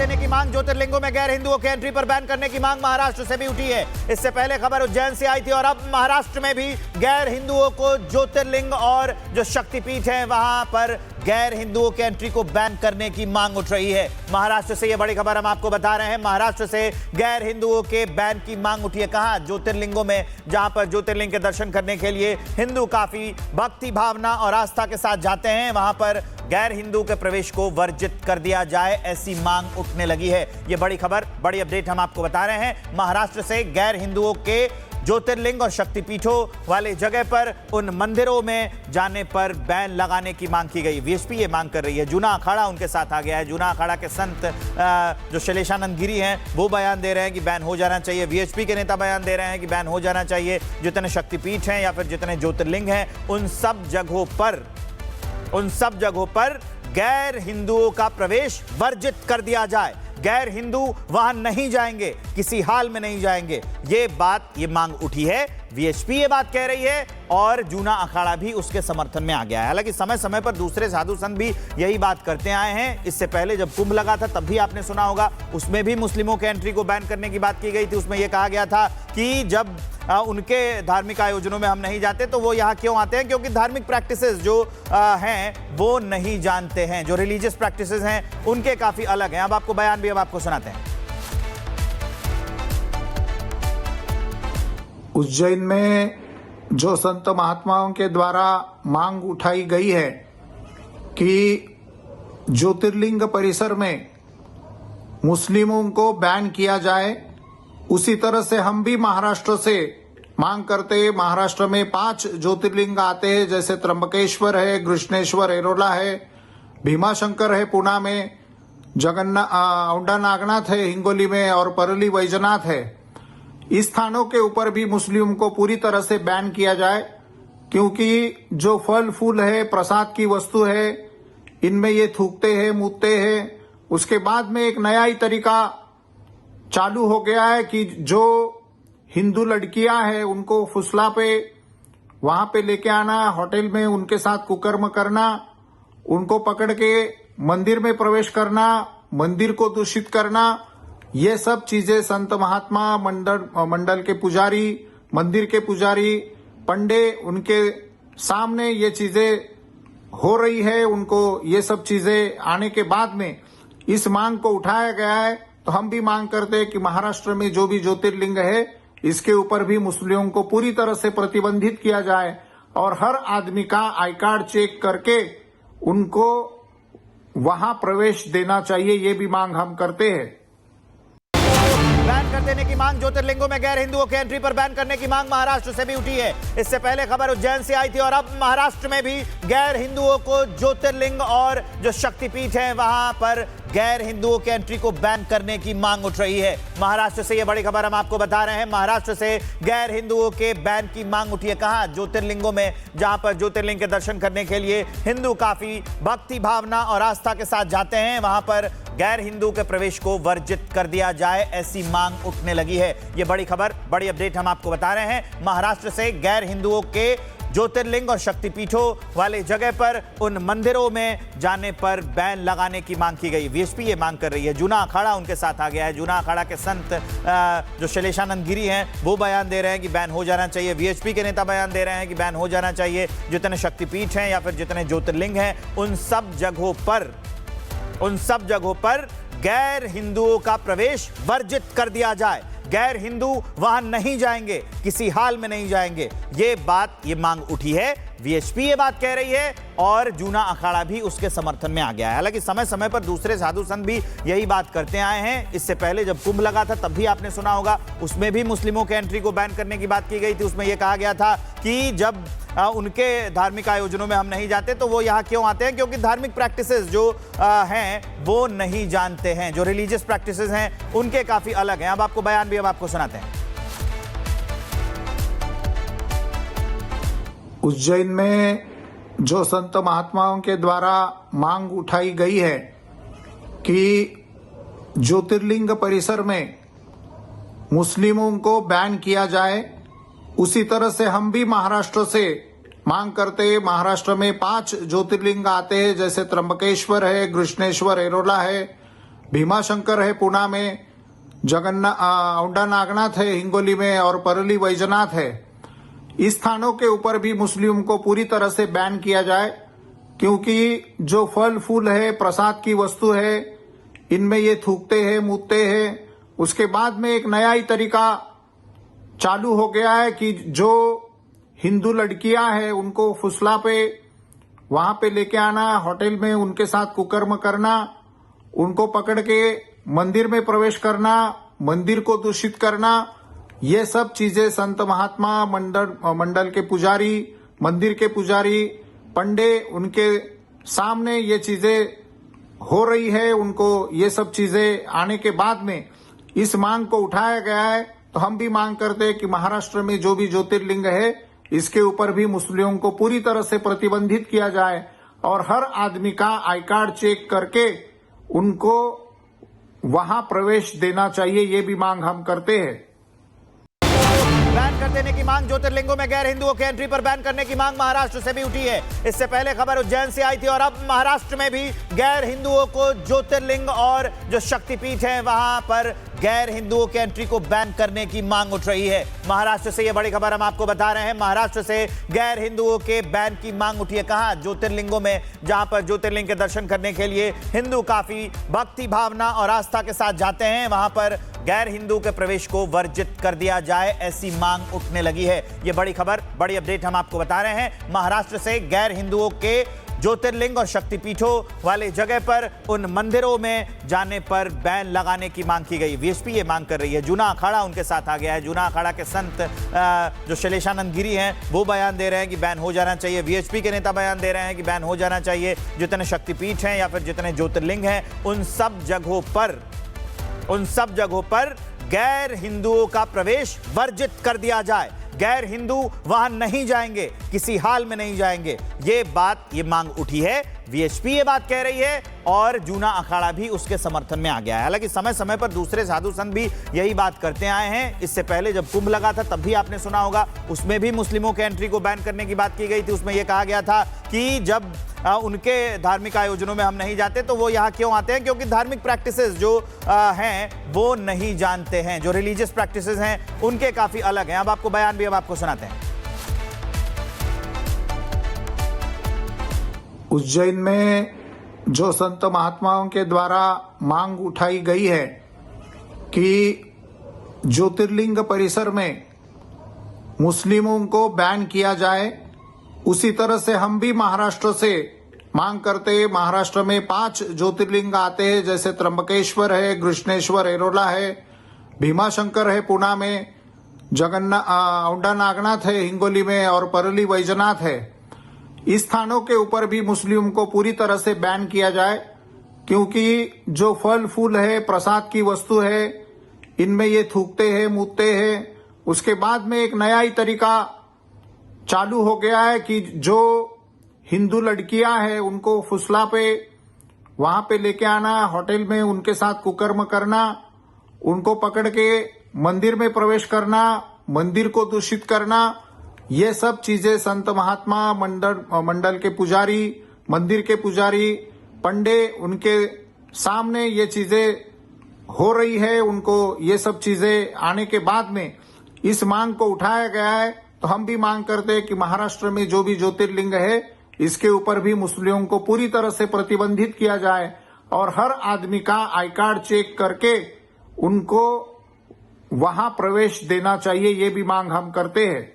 देने की मांग, ज्योतिर्लिंगों में गैर हिंदुओं के एंट्री पर बैन करने की मांग महाराष्ट्र से भी उठी है। इससे पहले खबर उज्जैन से आई थी और अब महाराष्ट्र में भी गैर हिंदुओं को ज्योतिर्लिंग और जो शक्तिपीठ है वहां पर गैर हिंदुओं के एंट्री को बैन करने की मांग उठ रही है। महाराष्ट्र से यह बड़ी खबर हम आपको बता रहे हैं। महाराष्ट्र से गैर हिंदुओं के बैन की मांग उठी है। कहां? ज्योतिर्लिंगों में, जहां पर ज्योतिर्लिंग के दर्शन करने के लिए हिंदू काफी भक्ति भावना और आस्था के साथ जाते हैं, वहां पर गैर हिंदू के प्रवेश को वर्जित कर दिया जाए, ऐसी मांग उठने लगी है। यह बड़ी खबर, बड़ी अपडेट हम आपको बता रहे हैं। महाराष्ट्र से गैर हिंदुओं के ज्योतिर्लिंग और शक्तिपीठों वाले जगह पर उन मंदिरों में जाने पर बैन लगाने की मांग की गई। वीएचपी ये मांग कर रही है। जूना अखाड़ा उनके साथ आ गया है। जूना अखाड़ा के संत जो शैलेशानंद गिरी हैं वो बयान दे रहे हैं कि बैन हो जाना चाहिए। वीएचपी के नेता बयान दे रहे हैं कि बैन हो जाना चाहिए। जितने शक्तिपीठ हैं या फिर जितने ज्योतिर्लिंग हैं उन सब जगहों पर गैर हिंदुओं का प्रवेश वर्जित कर दिया जाए। गैर हिंदू वहां नहीं जाएंगे, किसी हाल में नहीं जाएंगे। ये मांग उठी है। वीएचपी ये बात कह रही है और जूना अखाड़ा भी उसके समर्थन में आ गया है। हालांकि समय समय पर दूसरे साधु संत भी यही बात करते आए हैं। इससे पहले जब कुंभ लगा था तब भी आपने सुना होगा, उसमें भी मुस्लिमों के एंट्री को बैन करने की बात की गई थी। उसमें यह कहा गया था कि जब उनके धार्मिक आयोजनों में हम नहीं जाते तो वो यहाँ क्यों आते हैं? क्योंकि धार्मिक प्रैक्टिसेस जो हैं वो नहीं जानते हैं। जो रिलीजियस प्रैक्टिसेस हैं उनके काफी अलग हैं। अब आपको बयान भी अब आपको सुनाते हैं। उज्जैन में जो संत महात्माओं के द्वारा मांग उठाई गई है कि ज्योतिर्लिंग परिसर में मुस्लिमों को बैन किया जाए, उसी तरह से हम भी महाराष्ट्र से मांग करते हैं। महाराष्ट्र में 5 ज्योतिर्लिंग आते हैं, जैसे त्र्यंबकेश्वर है, कृष्णेश्वर एरोला है, भीमाशंकर है पुणे में, औंढा नागनाथ है हिंगोली में और परली वैजनाथ है। इस स्थानों के ऊपर भी मुस्लिम को पूरी तरह से बैन किया जाए, क्योंकि जो फल फूल है, प्रसाद की वस्तु है, इनमें ये थूकते हैं, मूतते हैं। उसके बाद में एक नया ही तरीका चालू हो गया है कि जो हिंदू लड़कियां हैं उनको फुसला पे वहां पे लेके आना, होटल में उनके साथ कुकर्म करना, उनको पकड़ के मंदिर में प्रवेश करना, मंदिर को दूषित करना, ये सब चीजें संत महात्मा मंडल के पुजारी, मंदिर के पुजारी, पंडे, उनके सामने ये चीजें हो रही है। उनको ये सब चीजें आने के बाद में इस मांग को उठाया गया है। तो हम भी मांग करते हैं कि महाराष्ट्र में जो भी ज्योतिर्लिंग है इसके ऊपर भी मुस्लिमों को पूरी तरह से प्रतिबंधित किया जाए और हर आदमी का आई कार्ड चेक करके उनको वहां प्रवेश देना चाहिए। ये भी मांग हम करते हैं। बैन कर देने की मांग, ज्योतिर्लिंगों में गैर हिंदुओं के एंट्री पर बैन करने की मांग महाराष्ट्र से भी उठी है। इससे पहले खबर उज्जैन से आई थी और अब महाराष्ट्र में भी गैर हिंदुओं को ज्योतिर्लिंग और जो शक्तिपीठ है वहां पर गैर हिंदुओं के एंट्री को बैन करने की मांग उठ रही है। महाराष्ट्र से यह बड़ी खबर हम आपको बता रहे हैं। महाराष्ट्र से गैर हिंदुओं के बैन की मांग उठी है। कहां? ज्योतिर्लिंगों में, जहां पर ज्योतिर्लिंग के दर्शन करने के लिए हिंदू काफी भक्ति भावना और आस्था के साथ जाते हैं, वहां पर गैर हिंदू के प्रवेश को वर्जित कर दिया जाए, ऐसी मांग उठने लगी है। यह बड़ी खबर, बड़ी अपडेट हम आपको बता रहे हैं। महाराष्ट्र से गैर हिंदुओं के ज्योतिर्लिंग और शक्तिपीठों वाले जगह पर उन मंदिरों में जाने पर बैन लगाने की मांग की गई। वीएचपी ये मांग कर रही है। जूना अखाड़ा उनके साथ आ गया है। जूना अखाड़ा के संत जो शैलेशानंद गिरी हैं वो बयान दे रहे हैं कि बैन हो जाना चाहिए। वीएचपी के नेता बयान दे रहे हैं कि बैन हो जाना चाहिए। जितने शक्तिपीठ हैं या फिर जितने ज्योतिर्लिंग हैं उन सब जगहों पर गैर हिंदुओं का प्रवेश वर्जित कर दिया जाए। गैर हिंदू वहां नहीं जाएंगे, किसी हाल में नहीं जाएंगे। ये मांग उठी है। वीएचपी ये बात कह रही है और जूना अखाड़ा भी उसके समर्थन में आ गया है। हालांकि समय समय पर दूसरे साधु संत भी यही बात करते आए हैं। इससे पहले जब कुंभ लगा था तब भी आपने सुना होगा, उसमें भी मुस्लिमों के एंट्री को बैन करने की बात की गई थी। उसमें यह कहा गया था कि जब उनके धार्मिक आयोजनों में हम नहीं जाते तो वो यहाँ क्यों आते हैं? क्योंकि धार्मिक प्रैक्टिसेस जो हैं वो नहीं जानते हैं। जो रिलीजियस प्रैक्टिसेस हैं उनके काफी अलग हैं। अब आपको बयान भी अब आपको सुनाते हैं। उज्जैन में जो संत महात्माओं के द्वारा मांग उठाई गई है कि ज्योतिर्लिंग परिसर में मुस्लिमों को बैन किया जाए, उसी तरह से हम भी महाराष्ट्र से मांग करते हैं। महाराष्ट्र में 5 ज्योतिर्लिंग आते हैं, जैसे त्र्यंबकेश्वर है, कृष्णेश्वर एरोला है, भीमाशंकर है पुणे में, औंढा नागनाथ है हिंगोली में और परली वैजनाथ है। इस स्थानों के ऊपर भी मुस्लिम को पूरी तरह से बैन किया जाए, क्योंकि जो फल फूल है, प्रसाद की वस्तु है, इनमें ये थूकते हैं, मूतते हैं। उसके बाद में एक नया ही तरीका चालू हो गया है कि जो हिंदू लड़कियां हैं उनको फुसला पे वहां पे लेके आना, होटल में उनके साथ कुकर्म करना, उनको पकड़ के मंदिर में प्रवेश करना, मंदिर को दूषित करना, ये सब चीजें संत महात्मा मंडल के पुजारी, मंदिर के पुजारी, पंडे, उनके सामने ये चीजें हो रही है। उनको ये सब चीजें आने के बाद में इस मांग को उठाया गया है। तो हम भी मांग करते हैं कि महाराष्ट्र में जो भी ज्योतिर्लिंग है इसके ऊपर भी मुस्लिमों को पूरी तरह से प्रतिबंधित किया जाए और हर आदमी का आई कार्ड चेक करके उनको वहां प्रवेश देना चाहिए, ये भी मांग हम करते हैं। बैन कर देने की मांग, ज्योतिर्लिंगों में गैर हिंदुओं के एंट्री पर बैन करने की मांग महाराष्ट्र से भी उठी है। इससे पहले खबर उज्जैन से आई थी और अब महाराष्ट्र में भी गैर हिंदुओं को ज्योतिर्लिंग और जो शक्तिपीठ है वहां पर गैर हिंदुओं के एंट्री को बैन करने की मांग उठ रही है। महाराष्ट्र से यह बड़ी खबर हम आपको बता रहे हैं। महाराष्ट्र से गैर हिंदुओं के बैन की मांग उठी है। कहां? ज्योतिर्लिंगों में, जहां पर ज्योतिर्लिंग के दर्शन करने के लिए हिंदू काफी भक्ति भावना और आस्था के साथ जाते हैं, वहां पर गैर हिंदू के प्रवेश को वर्जित कर दिया जाए, ऐसी मांग उठने लगी है। यह बड़ी खबर, बड़ी अपडेट हम आपको बता रहे हैं। महाराष्ट्र से गैर हिंदुओं के ज्योतिर्लिंग और शक्तिपीठों वाले जगह पर उन मंदिरों में जाने पर बैन लगाने की मांग की गई। वीएचपी ये मांग कर रही है। जूना अखाड़ा उनके साथ आ गया है। जूना अखाड़ा के संत जो शैलेशानंद गिरी हैं वो बयान दे रहे हैं कि बैन हो जाना चाहिए। वीएचपी के नेता बयान दे रहे हैं कि बैन हो जाना चाहिए। जितने शक्तिपीठ हैं या फिर जितने ज्योतिर्लिंग हैं उन सब जगहों पर गैर हिंदुओं का प्रवेश वर्जित कर दिया जाए। गैर हिंदू वहां नहीं जाएंगे, किसी हाल में नहीं जाएंगे। ये मांग उठी है। वीएचपी ये बात कह रही है और जूना अखाड़ा भी उसके समर्थन में आ गया है। हालांकि समय समय पर दूसरे साधु संत भी यही बात करते आए हैं। इससे पहले जब कुंभ लगा था तब भी आपने सुना होगा, उसमें भी मुस्लिमों के एंट्री को बैन करने की बात की गई थी। उसमें यह कहा गया था कि जब उनके धार्मिक आयोजनों में हम नहीं जाते तो वो यहाँ क्यों आते हैं? क्योंकि धार्मिक प्रैक्टिसेस जो हैं वो नहीं जानते हैं। जो रिलीजियस प्रैक्टिसेस हैं उनके काफी अलग हैं। अब आपको बयान भी अब आपको सुनाते हैं। उज्जैन में जो संत महात्माओं के द्वारा मांग उठाई गई है कि ज्योतिर्लिंग परिसर में मुस्लिमों को बैन किया जाए, उसी तरह से हम भी महाराष्ट्र से मांग करते हैं। महाराष्ट्र में 5 ज्योतिर्लिंग आते हैं, जैसे त्र्यंबकेश्वर है, कृष्णेश्वर एरोला है, भीमाशंकर है पुणे में, औंढा नागनाथ है हिंगोली में और परली वैजनाथ है। इस स्थानों के ऊपर भी मुस्लिम को पूरी तरह से बैन किया जाए, क्योंकि जो फल फूल है, प्रसाद की वस्तु है, इनमें ये थूकते हैं, मूतते हैं। उसके बाद में एक नया ही तरीका चालू हो गया है कि जो हिंदू लड़कियां हैं उनको फुसला पे वहां पे लेके आना, होटल में उनके साथ कुकर्म करना, उनको पकड़ के मंदिर में प्रवेश करना, मंदिर को दूषित करना, ये सब चीजें संत महात्मा मंडल के पुजारी, मंदिर के पुजारी, पंडे, उनके सामने ये चीजें हो रही है। उनको ये सब चीजें आने के बाद में इस मांग को उठाया गया है। तो हम भी मांग करते हैं कि महाराष्ट्र में जो भी ज्योतिर्लिंग है इसके ऊपर भी मुस्लिमों को पूरी तरह से प्रतिबंधित किया जाए और हर आदमी का आई कार्ड चेक करके उनको वहां प्रवेश देना चाहिए, ये भी मांग हम करते हैं।